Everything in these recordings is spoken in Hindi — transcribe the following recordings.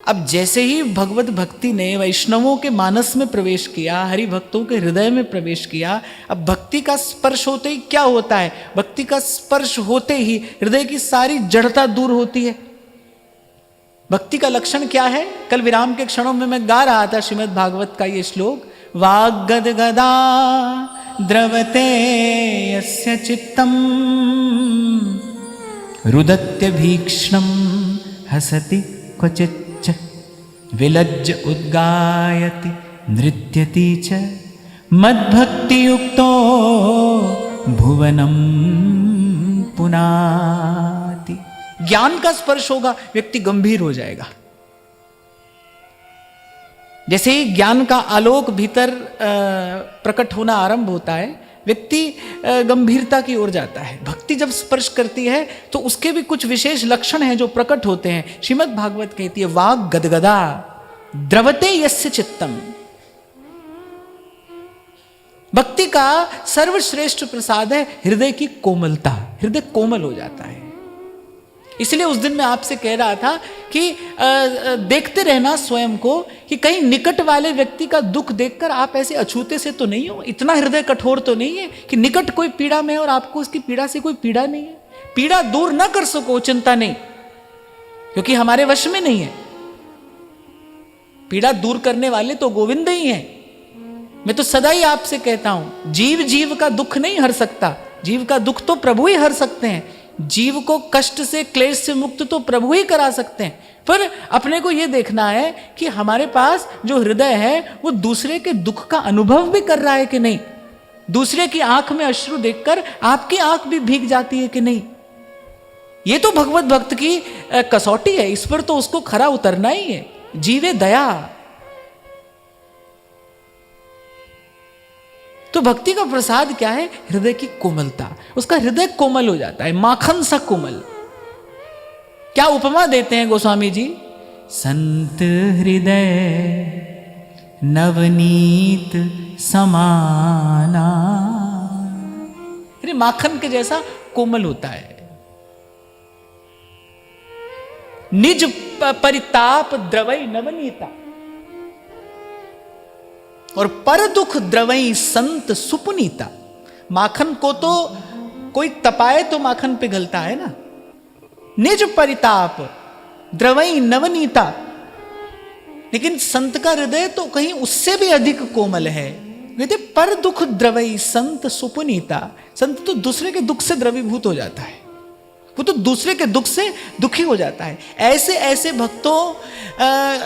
अब जैसे ही भगवत भक्ति ने वैष्णवों के मानस में प्रवेश किया, हरि भक्तों के हृदय में प्रवेश किया, अब भक्ति का स्पर्श होते ही क्या होता है? भक्ति का स्पर्श होते ही हृदय की सारी जड़ता दूर होती है। भक्ति का लक्षण क्या है? कल विराम के क्षणों में मैं गा रहा था श्रीमद् भागवत का ये श्लोक, वाग्गदगदा द्रवते यस्य चित्तम रुदत्य भीक्ष्णम हसति क्वचिच्च विलज्ज उद्गायति नृत्यति च मद्भक्ति युक्तो भुवनम पुनाति। ज्ञान का स्पर्श होगा, व्यक्ति गंभीर हो जाएगा। जैसे ही ज्ञान का आलोक भीतर प्रकट होना आरंभ होता है, व्यक्ति गंभीरता की ओर जाता है। भक्ति जब स्पर्श करती है तो उसके भी कुछ विशेष लक्षण हैं जो प्रकट होते हैं। श्रीमद् भागवत कहती है, वाग गदगदा द्रवते यस्य चित्तम। भक्ति का सर्वश्रेष्ठ प्रसाद है हृदय की कोमलता। हृदय कोमल हो जाता है। इसलिए उस दिन मैं आपसे कह रहा था कि देखते रहना स्वयं को कि कहीं निकट वाले व्यक्ति का दुख देखकर आप ऐसे अछूते से तो नहीं हो, इतना हृदय कठोर तो नहीं है कि निकट कोई पीड़ा में है और आपको उसकी पीड़ा से कोई पीड़ा नहीं है। पीड़ा दूर ना कर सको, चिंता नहीं, क्योंकि हमारे वश में नहीं है। पीड़ा दूर करने वाले तो गोविंद ही हैं। मैं तो सदा ही आपसे कहता हूं, जीव जीव का दुख नहीं हर सकता, जीव का दुख तो प्रभु ही हर सकते हैं। जीव को कष्ट से, क्लेश से मुक्त तो प्रभु ही करा सकते हैं। पर अपने को यह देखना है कि हमारे पास जो हृदय है वो दूसरे के दुख का अनुभव भी कर रहा है कि नहीं। दूसरे की आंख में अश्रु देखकर आपकी आंख भी भीग जाती है कि नहीं। ये तो भगवत भक्त की कसौटी है, इस पर तो उसको खरा उतरना ही है। जीवे दया। तो भक्ति का प्रसाद क्या है? हृदय की कोमलता। उसका हृदय कोमल हो जाता है, माखन सा कोमल। क्या उपमा देते हैं गोस्वामी जी? संत हृदय नवनीत समाना। अरे माखन के जैसा कोमल होता है। निज परिताप द्रवई नवनीता और पर दुख द्रवई संत सुपुनीता। माखन को तो कोई तपाए तो माखन पिघलता है ना। निज परिताप द्रवई नवनीता, लेकिन संत का हृदय तो कहीं उससे भी अधिक कोमल है। कहते पर दुख द्रवई संत सुपुनीता। संत तो दूसरे के दुख से द्रवीभूत हो जाता है, वो तो दूसरे के दुख से दुखी हो जाता है। ऐसे ऐसे भक्तों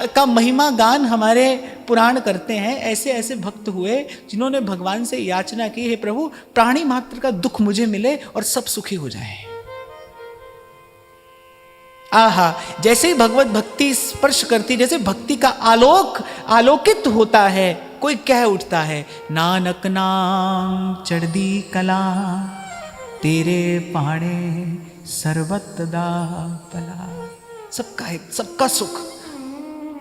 का महिमा गान हमारे पुराण करते हैं। ऐसे ऐसे भक्त हुए जिन्होंने भगवान से याचना की, हे प्रभु प्राणी मात्र का दुख मुझे मिले और सब सुखी हो जाए। आहा, जैसे ही भगवत भक्ति स्पर्श करती, जैसे भक्ति का आलोकित होता है, कोई कह उठता है, नानक नाम चढ़दी कला तेरे पाणे सर्वत दा भला। सबका हित, सबका सुख।